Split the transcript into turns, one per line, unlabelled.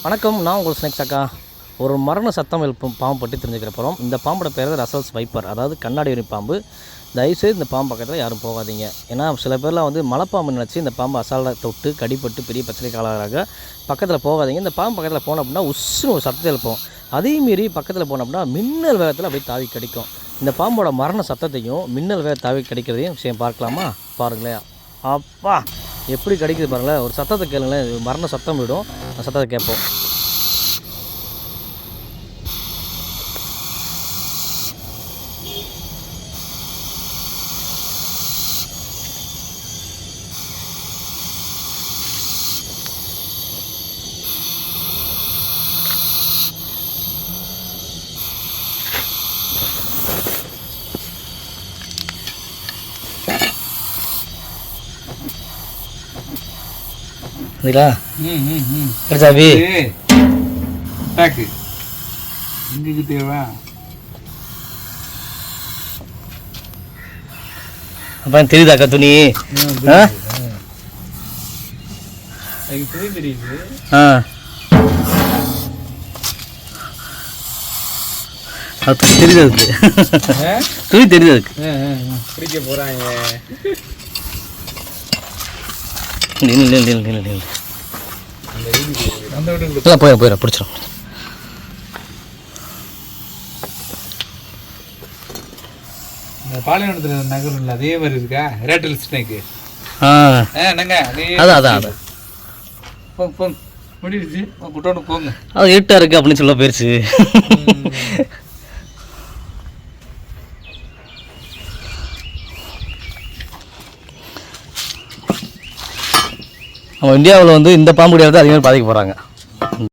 வணக்கம், நான் உங்கள் ஸ்னேக்ஸ் அக்கா. ஒரு மரண சத்தம் எழுப்பும் பாம்பு பற்றி தெரிஞ்சுக்கிற போகிறோம். இந்த பாம்போட பேர் தான் ரசல்ஸ் வைப்பர், அதாவது கண்ணாடி வரி பாம்பு. தயவுசெய்து இந்த பாம்பு பக்கத்தில் யாரும் போகாதீங்க. ஏன்னா சில பேர்லாம் வந்து மலைப்பாம்பு நினச்சி இந்த பாம்பு அசால்ட்டாக தொட்டு கடிப்பட்டு பெரிய பிரச்சனைக்கு ஆளாகிறாங்க. பக்கத்தில் போகாதீங்க. இந்த பாம்பு பக்கத்தில் போனோம் அப்படின்னா உஸ்ஸுன்னு ஒரு சத்தத்தை எழுப்போம். அதே மீறி பக்கத்தில் போனோம் அப்படின்னா மின்னல் வேகத்தில் அப்படியே தாவி கடிக்கும். இந்த பாம்போட மரண சத்தத்தையும் மின்னல் வேக தாவி கடிக்கிறதையும் விஷயம் பார்க்கலாமா? பாருங்களேன், அப்பா எப்படி கடிக்குது பாருங்களேன். ஒரு சத்தத்தை கேளுங்களேன், மரண சத்தம் விடும். அந்த சத்தத்தை கேட்போம். சாவி அப்ப தெரியுதாக்கா துணி? தெரியுது, துணி தெரியுது. அதுக்கு பிடிக்க போறாங்க. போயிட பிடிச்சிடும்.
இந்த பாலைவனத்துல நகரம் இல்லை அதே மாதிரி இருக்கா? Rattle snake.
அதான்
முடிஞ்சிச்சு, குட்டோன்னு போங்க.
அது இருட்டா இருக்கு அப்படின்னு சொல்ல போயிருச்சு. நம்ம இந்தியாவில் வந்து இந்த பாம்பு கிடையாது அதிகமாக பாதிக்க போகிறாங்க.